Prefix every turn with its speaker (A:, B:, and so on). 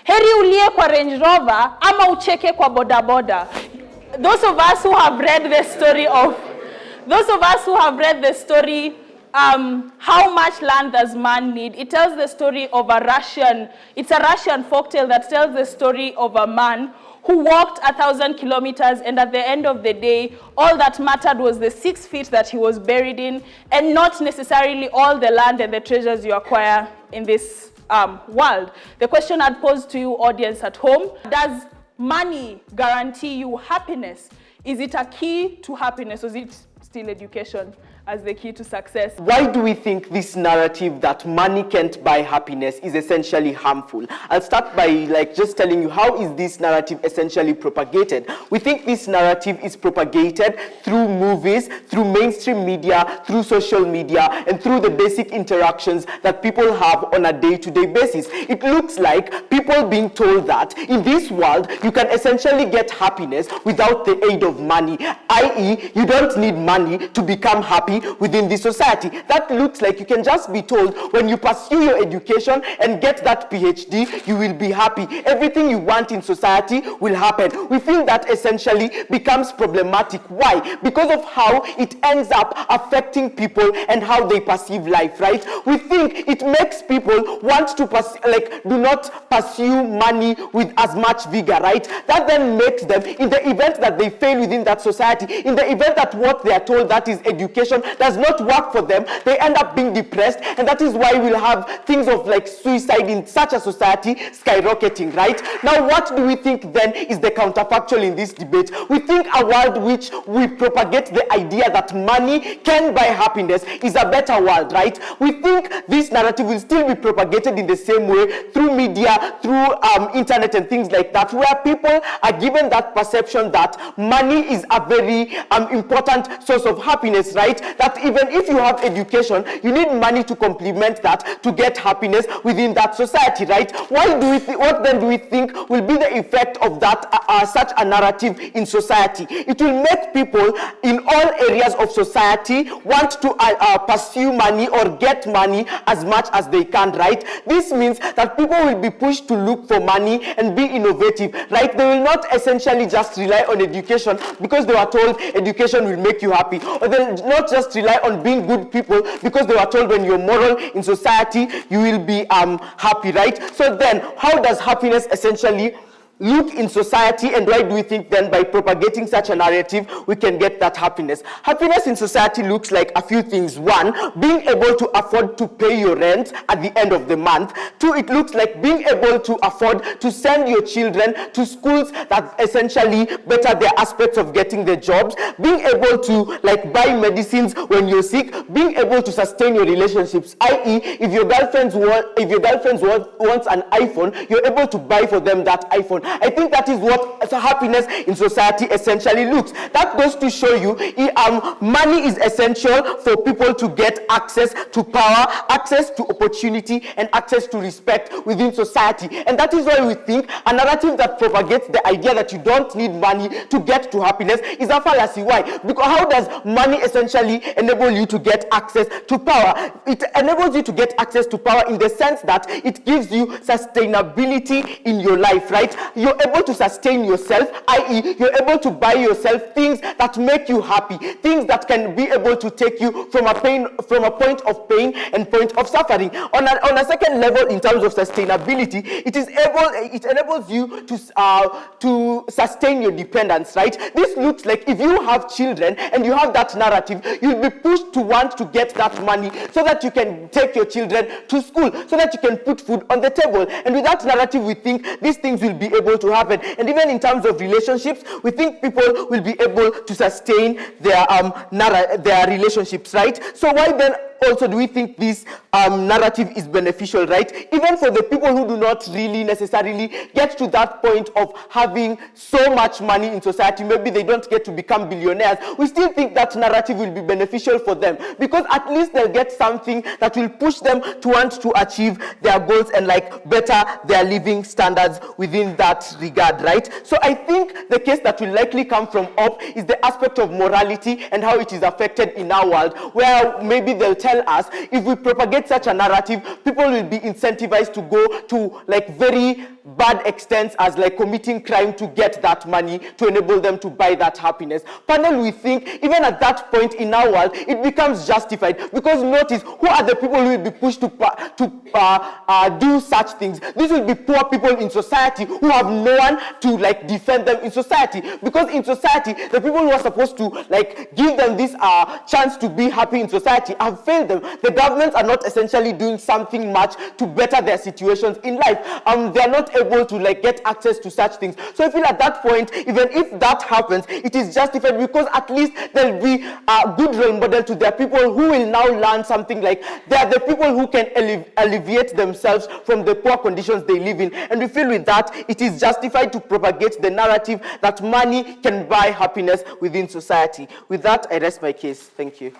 A: Heri ulie kwa Range Rover ama ucheke kwa boda boda. Those of us who have read the story, how much land does man need? It tells the story of a Russian folktale that tells the story of a man who walked 1,000 kilometers, and at the end of the day, all that mattered was the 6 feet that he was buried in, and not necessarily all the land and the treasures you acquire in this world. The question I'd pose to you, audience at home: does money guarantee you happiness? Is it a key to happiness, or is it still education as the key to success?
B: Why do we think this narrative that money can't buy happiness is essentially harmful? I'll start by just telling you how is this narrative essentially propagated. We think this narrative is propagated through movies, through mainstream media, through social media, and through the basic interactions that people have on a day-to-day basis. It looks like people being told that in this world you can essentially get happiness without the aid of money, i.e. you don't need money to become happy within the society. That looks like you can just be told when you pursue your education and get that PhD, you will be happy. Everything you want in society will happen. We feel that essentially becomes problematic. Why? Because of how it ends up affecting people and how they perceive life, right? We think it makes people want to do not pursue money with as much vigor, right? That then makes them, in the event that they fail within that society, in the event that what they are told, that is education, does not work for them, they end up being depressed, and that is why we'll have things of suicide in such a society skyrocketing, right? Now, what do we think then is the counterfactual in this debate? We think a world which we propagate the idea that money can buy happiness is a better world, right? We think this narrative will still be propagated in the same way through media, through internet and things like that, where people are given that perception that money is a very important source of happiness, right? That even if you have education, you need money to complement that to get happiness within that society, right? What then do we think will be the effect of that such a narrative in society? It will make people in all areas of society want to pursue money or get money as much as they can, right? This means that people will be pushed to look for money and be innovative, right? They will not essentially just rely on education because they were told education will make you happy, or they'll not just rely on being good people because they were told when you're moral in society you will be happy, right? So then how does happiness essentially look in society, and why do we think then by propagating such a narrative we can get that happiness? Happiness in society looks like a few things. One, being able to afford to pay your rent at the end of the month. Two, it looks like being able to afford to send your children to schools that essentially better their aspects of getting the jobs. Being able to buy medicines when you're sick. Being able to sustain your relationships, i.e. if your girlfriend wants an iPhone, you're able to buy for them that iPhone. I think that is what happiness in society essentially looks. That goes to show you money is essential for people to get access to power, access to opportunity, and access to respect within society. And that is why we think a narrative that propagates the idea that you don't need money to get to happiness is a fallacy. Why? Because how does money essentially enable you to get access to power? It enables you to get access to power in the sense that it gives you sustainability in your life, right? You're able to sustain yourself, i.e. you're able to buy yourself things that make you happy, things that can be able to take you from a point of pain and point of suffering. On a second level, in terms of sustainability, it enables you to sustain your dependence, right? This looks like if you have children and you have that narrative, you'll be pushed to want to get that money so that you can take your children to school, so that you can put food on the table. And with that narrative, we think these things will be able to happen. And even in terms of relationships, we think people will be able to sustain their relationships, right? So why then also do we think this narrative is beneficial, right? Even for the people who do not really necessarily get to that point of having so much money in society, maybe they don't get to become billionaires, we still think that narrative will be beneficial for them, because at least they'll get something that will push them to want to achieve their goals and better their living standards within that regard, right? So I think the case that will likely come from up is the aspect of morality and how it is affected in our world, where maybe they'll tell us if we propagate such a narrative, people will be incentivized to go to very bad extents as like committing crime to get that money to enable them to buy that happiness. Panel, we think even at that point in our world, it becomes justified, because notice, who are the people who will be pushed to do such things? These will be poor people in society who have no one to like defend them in society, because in society, the people who are supposed to like give them this chance to be happy in society have failed them. The governments are not essentially doing something much to better their situations in life. They are not able to like get access to such things. So I feel at that point, even if that happens, it is justified, because at least there'll be a good role model to their people who will now learn something like they are the people who can alleviate themselves from the poor conditions they live in. And we feel with that, it is justified to propagate the narrative that money can buy happiness within society. With that, I rest my case. Thank you.